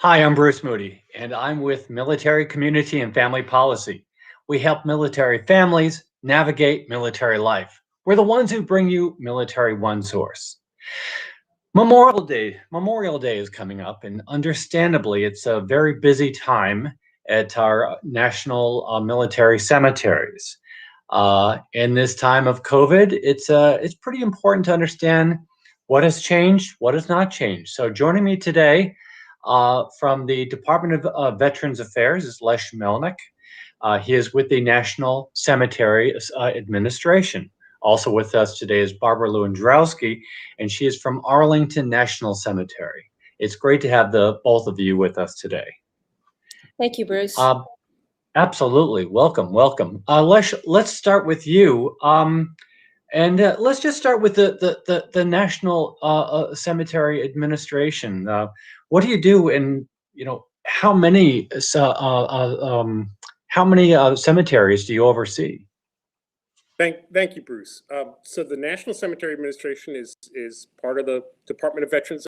Hi, I'm Bruce Moody, and I'm with Military Community and Family Policy. We help military families navigate military life. We're the ones who bring you Military One Source. Memorial Day is coming up, and understandably, it's a very busy time at our national military cemeteries. In this time of COVID, it's pretty important to understand what has changed, what has not changed. So, joining me today from the Department of Veterans Affairs is Lesh Melnick. He is with the National Cemetery Administration. Also with us today is Barbara Lewandrowski, and she is from Arlington National Cemetery. It's great to have the both of you with us today. Thank you, Bruce. Absolutely. Welcome, welcome. Lesh, let's start with you. Let's just start with the National Cemetery Administration. What do you do, and how many cemeteries do you oversee? Thank you, Bruce. So the National Cemetery Administration is part of the Department of Veterans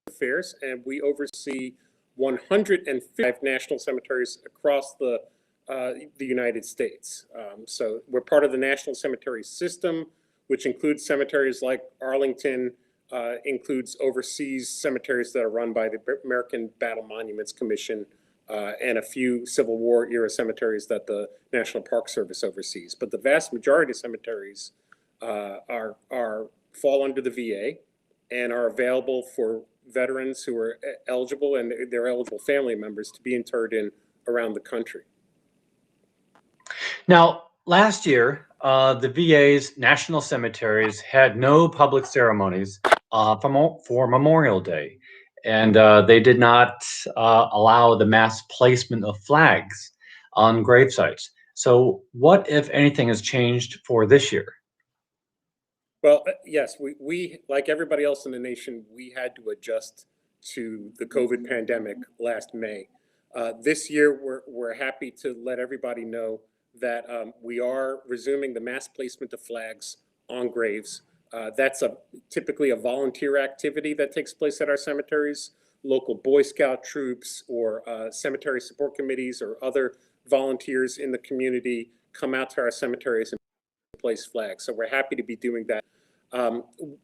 Affairs, and we oversee 105 national cemeteries across the United States. So we're part of the National Cemetery System, which includes cemeteries like Arlington, includes overseas cemeteries that are run by the American Battle Monuments Commission, and a few Civil War era cemeteries that the National Park Service oversees. But the vast majority of cemeteries fall under the VA and are available for veterans who are eligible and their eligible family members to be interred in around the country. Now, last year, the VA's national cemeteries had no public ceremonies for Memorial Day, and they did not allow the mass placement of flags on gravesites. So what, if anything, has changed for this year? Well, yes, we, like everybody else in the nation, we had to adjust to the COVID pandemic last May. This year, we're happy to let everybody know that we are resuming the mass placement of flags on graves. That's typically a volunteer activity that takes place at our cemeteries. Local Boy Scout troops or cemetery support committees or other volunteers in the community come out to our cemeteries and place flags. So we're happy to be doing that.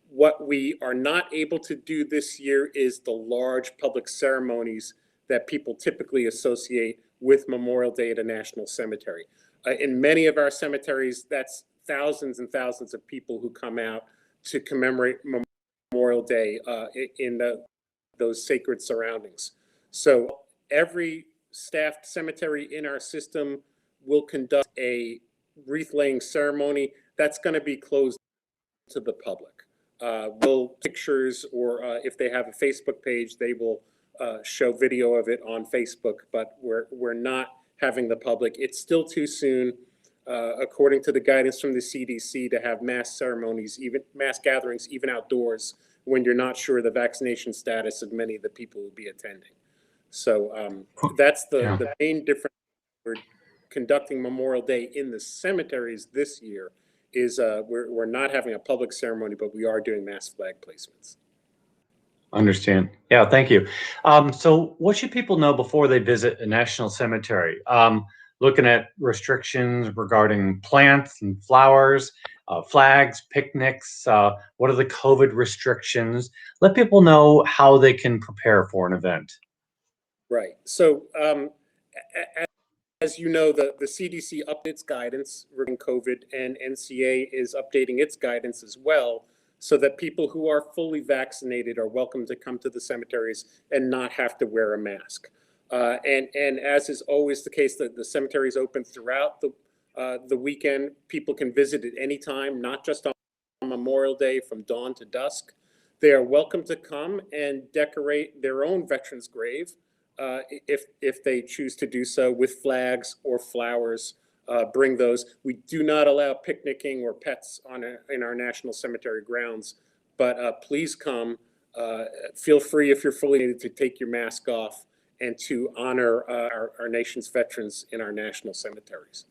What we are not able to do this year is the large public ceremonies that people typically associate with Memorial Day at a national cemetery. In many of our cemeteries, that's thousands and thousands of people who come out to commemorate Memorial Day in those sacred surroundings. So every staffed cemetery in our system will conduct a wreath-laying ceremony that's going to be closed to the public. Pictures, or if they have a Facebook page, they will show video of it on Facebook, but we're not having the public. It's still too soon, according to the guidance from the CDC, to have mass ceremonies, even mass gatherings, even outdoors, when you're not sure the vaccination status of many of the people who will be attending. So that's the main difference. We're conducting Memorial Day in the cemeteries this year is we're not having a public ceremony, but we are doing mass flag placements. Understand. Yeah, thank you. So what should people know before they visit a national cemetery? Looking at restrictions regarding plants and flowers, flags, picnics, what are the COVID restrictions? Let people know how they can prepare for an event. Right. So as you know, the CDC updates guidance regarding COVID, and NCA is updating its guidance as well, so that people who are fully vaccinated are welcome to come to the cemeteries and not have to wear a mask. And as is always the case, the cemetery is open throughout the weekend. People can visit at any time, not just on Memorial Day from dawn to dusk. They are welcome to come and decorate their own veterans' grave if they choose to do so with flags or flowers. Bring those. We do not allow picnicking or pets in our national cemetery grounds, but please come. Feel free, if you're fully needed, to take your mask off and to honor our nation's veterans in our national cemeteries.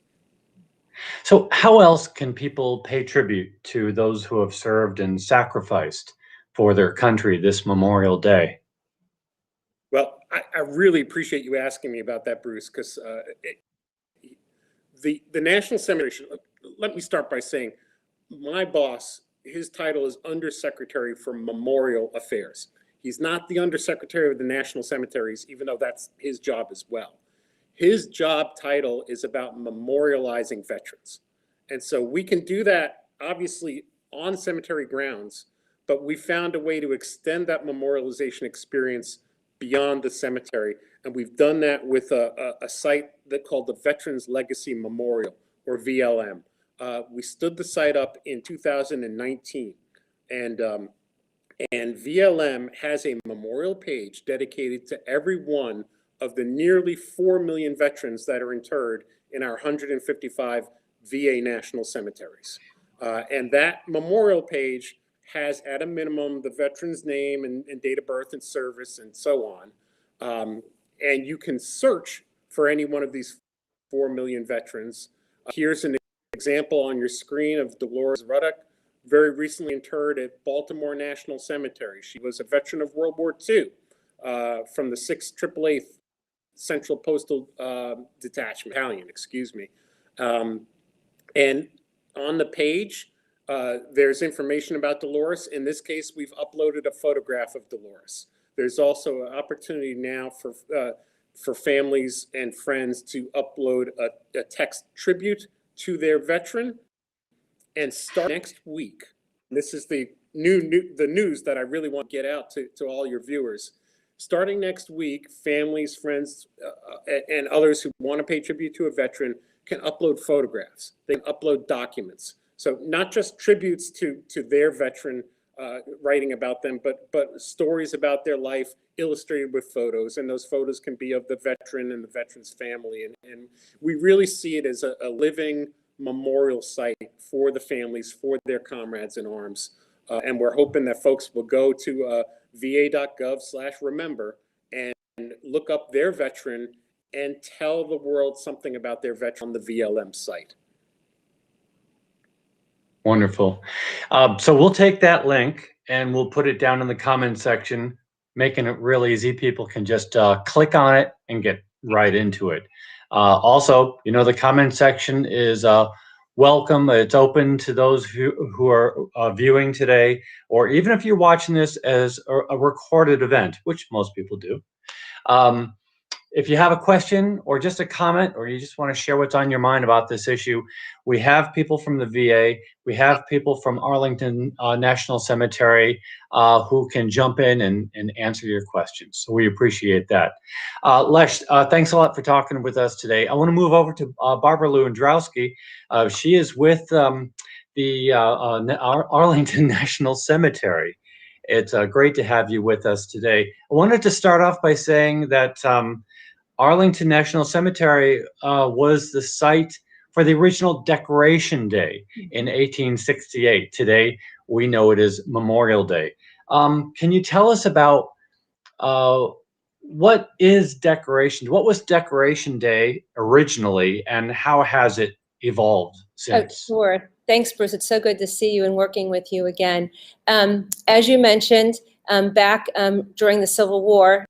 So how else can people pay tribute to those who have served and sacrificed for their country this Memorial Day? Well, I really appreciate you asking me about that, Bruce, because the National Cemetery, let me start by saying my boss, his title is Undersecretary for Memorial Affairs. He's not the Undersecretary of the National Cemeteries, even though that's his job as well. His job title is about memorializing veterans. And so we can do that, obviously, on cemetery grounds, but we found a way to extend that memorialization experience beyond the cemetery. And we've done that with a site that called the Veterans Legacy Memorial, or VLM. We stood the site up in 2019, and VLM has a memorial page dedicated to every one of the nearly 4 million veterans that are interred in our 155 VA national cemeteries. And that memorial page has, at a minimum, the veteran's name and date of birth and service and so on. And you can search for any one of these 4 million veterans. Here's an example on your screen of Dolores Ruddock, very recently interred at Baltimore National Cemetery. She was a veteran of World War II from the 6th 888th Central Postal Battalion, excuse me. And on the page, there's information about Dolores. In this case, we've uploaded a photograph of Dolores. There's also an opportunity now for families and friends to upload a text tribute to their veteran. And start next week, this is the news that I really want to get out to all your viewers. Starting next week, families, friends, and others who want to pay tribute to a veteran can upload photographs. They can upload documents. So not just tributes to their veteran, writing about them, but stories about their life illustrated with photos. And those photos can be of the veteran and the veteran's family. And we really see it as a living memorial site for the families, for their comrades in arms. And we're hoping that folks will go to va.gov/remember and look up their veteran and tell the world something about their veteran on the VLM site. Wonderful. So we'll take that link and we'll put it down in the comment section, making it real easy. People can just click on it and get right into it. Also, the comment section is welcome. It's open to those who are viewing today, or even if you're watching this as a recorded event, which most people do. If you have a question or just a comment, or you just want to share what's on your mind about this issue, we have people from the VA, we have people from Arlington National Cemetery who can jump in and answer your questions. So we appreciate that. Lesh, thanks a lot for talking with us today. I want to move over to Barbara Lewandowski. She is with the Arlington National Cemetery. It's great to have you with us today. I wanted to start off by saying that Arlington National Cemetery was the site for the original Decoration Day in 1868. Today, we know it is Memorial Day. Can you tell us about what was Decoration Day originally, and how has it evolved since? Oh, sure. Thanks, Bruce. It's so good to see you and working with you again. As you mentioned, back during the Civil War,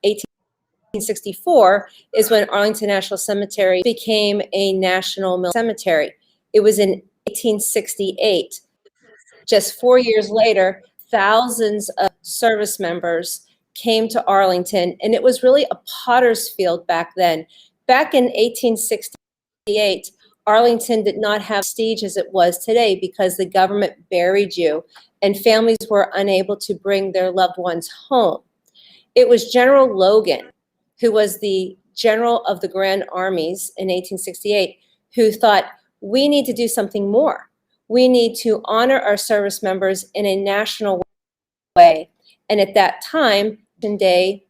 1864 is when Arlington National Cemetery became a national cemetery. It was in 1868. Just 4 years later, thousands of service members came to Arlington, and it was really a potter's field back then. Back in 1868, Arlington did not have prestige as it was today because the government buried you, and families were unable to bring their loved ones home. It was General Logan, who was the general of the Grand Armies in 1868, who thought, we need to do something more. We need to honor our service members in a national way. And at that time, Day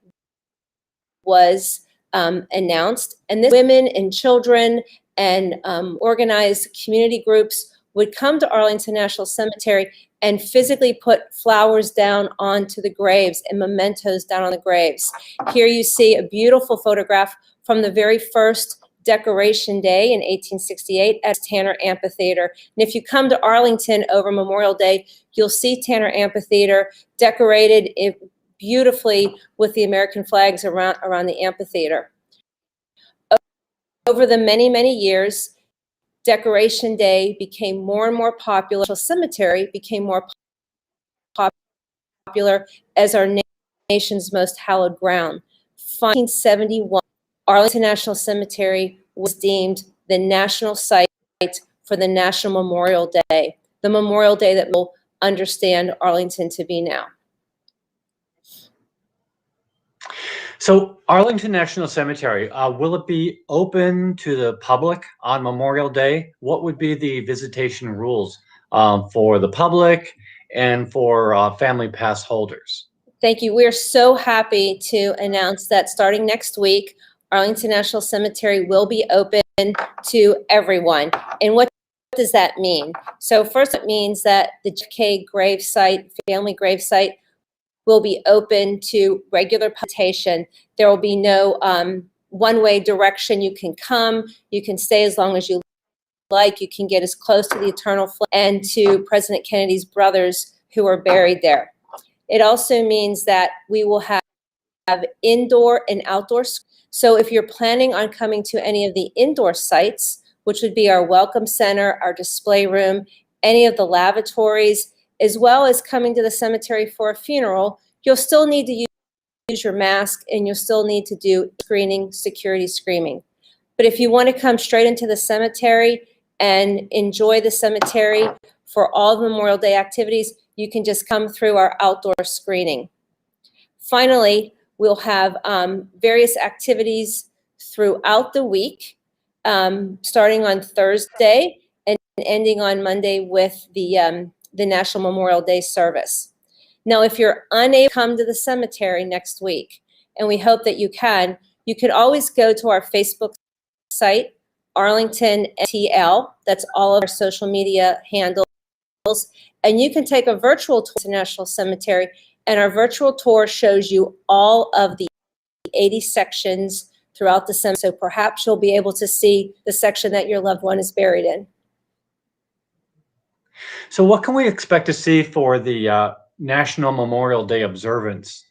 was announced, and this women and children and organized community groups would come to Arlington National Cemetery and physically put flowers down onto the graves and mementos down on the graves. Here you see a beautiful photograph from the very first Decoration Day in 1868 at Tanner Amphitheater. And if you come to Arlington over Memorial Day, you'll see Tanner Amphitheater decorated beautifully with the American flags around the amphitheater. Over the many, many years, Decoration Day became more and more popular. The cemetery became more popular as our nation's most hallowed ground. 1971, Arlington National Cemetery was deemed the national site for the National Memorial Day, the Memorial Day that we'll understand Arlington to be now. So Arlington National Cemetery, will it be open to the public on Memorial Day? What would be the visitation rules for the public and for family pass holders? Thank you. We're so happy to announce that starting next week, Arlington National Cemetery will be open to everyone. And what does that mean? So first, it means that the JFK gravesite, family gravesite, will be open to regular visitation. There will be no one-way direction. You can come, you can stay as long as you like, you can get as close to the eternal flame and to President Kennedy's brothers who are buried there. It also means that we will have indoor and outdoor. So if you're planning on coming to any of the indoor sites, which would be our welcome center, our display room, any of the lavatories, as well as coming to the cemetery for a funeral, you'll still need to use your mask and you'll still need to do screening, security screening. But if you want to come straight into the cemetery and enjoy the cemetery for all the Memorial Day activities, you can just come through our outdoor screening. Finally, we'll have various activities throughout the week, starting on Thursday and ending on Monday with the National Memorial Day service. Now, if you're unable to come to the cemetery next week, and we hope that you can always go to our Facebook site, Arlington NTL. That's all of our social media handles. And you can take a virtual tour to the National Cemetery, and our virtual tour shows you all of the 80 sections throughout the cemetery. So perhaps you'll be able to see the section that your loved one is buried in. So what can we expect to see for the National Memorial Day observance?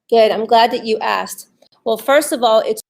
Good. I'm glad that you asked. Well, first of all, it's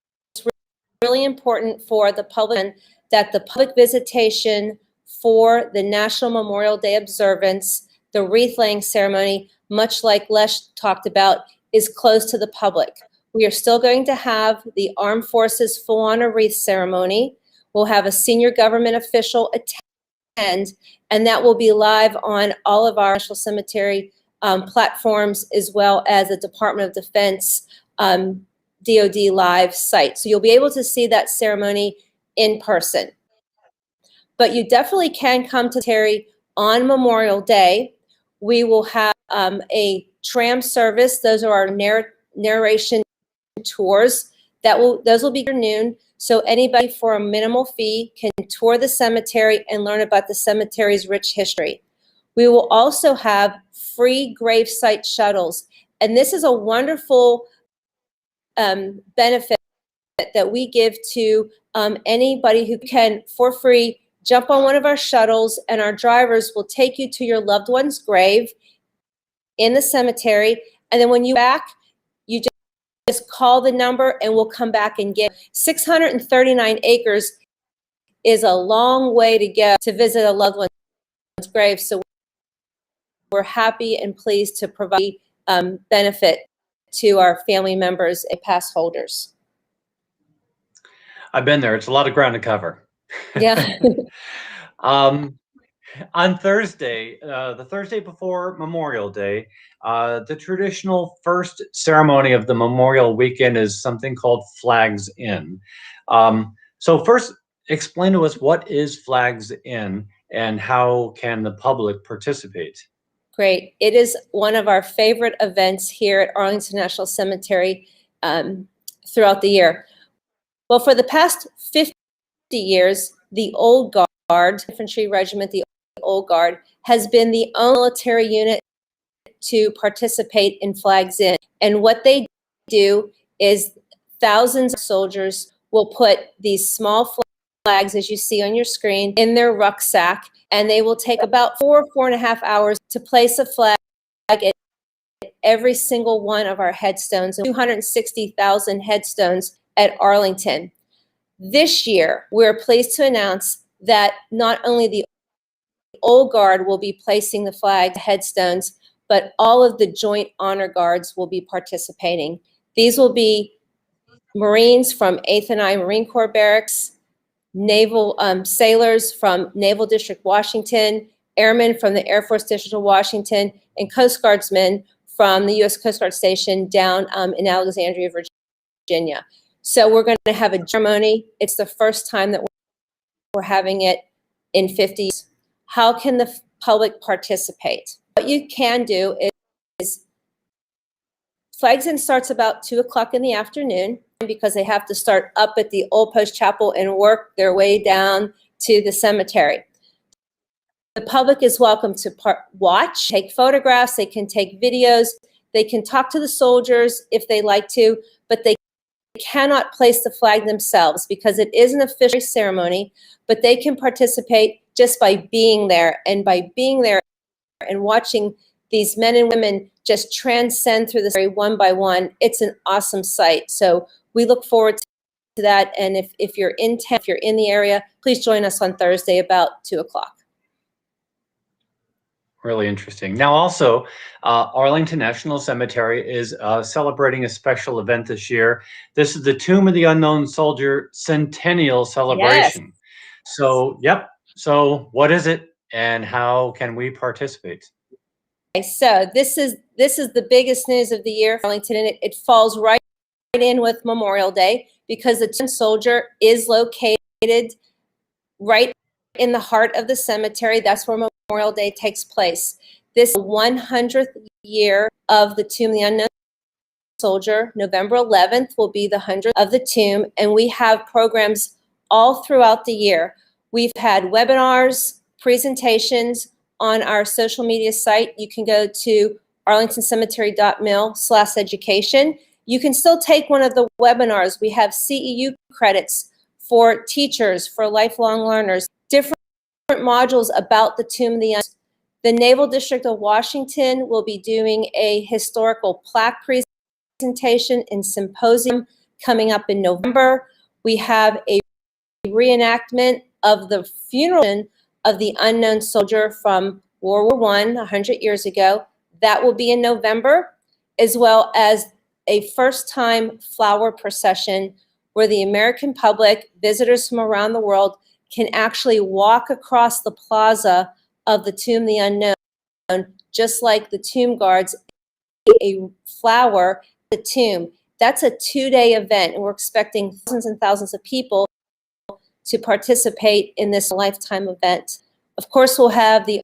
really important for the public that the public visitation for the National Memorial Day observance, the wreath laying ceremony, much like Les talked about, is closed to the public. We are still going to have the Armed Forces full honor wreath ceremony. We'll have a senior government official attend, and that will be live on all of our National Cemetery platforms, as well as the Department of Defense DoD live site. So you'll be able to see that ceremony in person. But you definitely can come to Terry on Memorial Day. We will have a tram service. Those are our narration tours. Those will be at noon. So anybody for a minimal fee can tour the cemetery and learn about the cemetery's rich history. We will also have free gravesite shuttles. And this is a wonderful benefit that we give to anybody who can, for free, jump on one of our shuttles, and our drivers will take you to your loved one's grave in the cemetery. And then when you back, you just call the number and we'll come back and get 639 acres is a long way to go to visit a loved one's grave. So we're happy and pleased to provide benefit to our family members and pass holders. I've been there. It's a lot of ground to cover. Yeah. On Thursday, the Thursday before Memorial Day, the traditional first ceremony of the Memorial Weekend is something called Flags In. So first, explain to us what is Flags In and how can the public participate? Great. It is one of our favorite events here at Arlington National Cemetery throughout the year. Well, for the past 50 years, the Old Guard, Infantry Regiment, the Old Guard, has been the only military unit to participate in Flags In. And what they do is thousands of soldiers will put these small flags, as you see on your screen, in their rucksack, and they will take about 4.5 hours to place a flag at every single one of our headstones, 260,000 headstones at Arlington. This year, we're pleased to announce that not only the Old Guard will be placing the flag headstones, but all of the Joint Honor Guards will be participating. These will be Marines from 8th and I Marine Corps Barracks, Naval sailors from Naval District, Washington, airmen from the Air Force District of Washington, and Coast Guardsmen from the U.S. Coast Guard Station down in Alexandria, Virginia. So we're going to have a ceremony. It's the first time that we're having it in 50 years. How can the public participate? What you can do is Flags In starts about 2 o'clock in the afternoon because they have to start up at the Old Post Chapel and work their way down to the cemetery. The public is welcome to watch, take photographs, they can take videos, they can talk to the soldiers if they like to, but they cannot place the flag themselves because it is an official ceremony, but they can participate just by being there, and by being there and watching these men and women just transcend through the story one by one. It's an awesome sight. So we look forward to that. And if you're in town, if you're in the area, please join us on Thursday about 2 o'clock. Really interesting. Now, also, Arlington National Cemetery is celebrating a special event this year. This is the Tomb of the Unknown Soldier Centennial celebration. Yes. So, yep. So, what is it, and how can we participate? Okay, so this is the biggest news of the year for Arlington, and it falls right in with Memorial Day because the Tomb Soldier is located right in the heart of the cemetery. That's where Memorial Day takes place. This 100th year of the Tomb of the Unknown Soldier, November 11th, will be the 100th of the tomb, and we have programs all throughout the year. We've had webinars, presentations on our social media site. You can go to arlingtoncemetery.mil/education. You can still take one of the webinars. We have CEU credits for teachers, for lifelong learners, different modules about the Tomb of the Unknown. The Naval District of Washington will be doing a historical plaque presentation and symposium coming up in November. We have a reenactment of the funeral of the unknown soldier from World War I, 100 years ago. That will be in November, as well as a first-time flower procession where the American public, visitors from around the world, can actually walk across the plaza of the Tomb of the Unknown, just like the tomb guards, a flower at the tomb. That's a 2-day event, and we're expecting thousands and thousands of people to participate in this lifetime event. Of course, we'll have the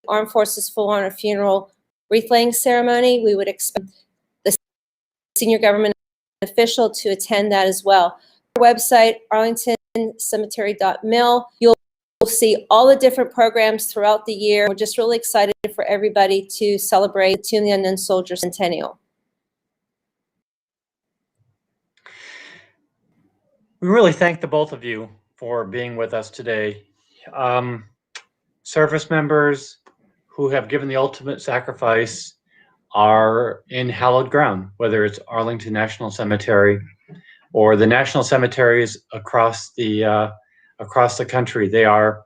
Armed Forces Full Honor Funeral wreath-laying ceremony. We would expect the senior government official to attend that as well. Our website, arlingtoncemetery.mil. You'll see all the different programs throughout the year. We're just really excited for everybody to celebrate the Tomb of the Unknown Soldier Centennial. We really thank the both of you for being with us today. Service members who have given the ultimate sacrifice are in hallowed ground, whether it's Arlington National Cemetery or the national cemeteries across the country. They are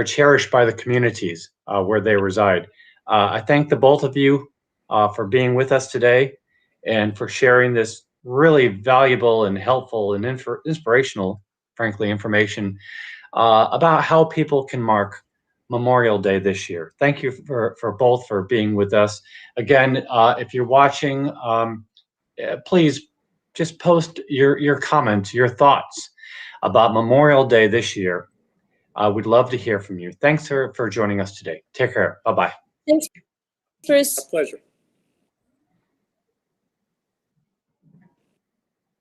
cherished by the communities where they reside. I thank the both of you for being with us today and for sharing this really valuable and helpful and inspirational, frankly, information about how people can mark Memorial Day this year. Thank you for both for being with us. Again, if you're watching, please just post your comments, your thoughts about Memorial Day this year. We'd love to hear from you. Thanks for joining us today. Take care. Bye-bye. Thanks, Bruce. A pleasure.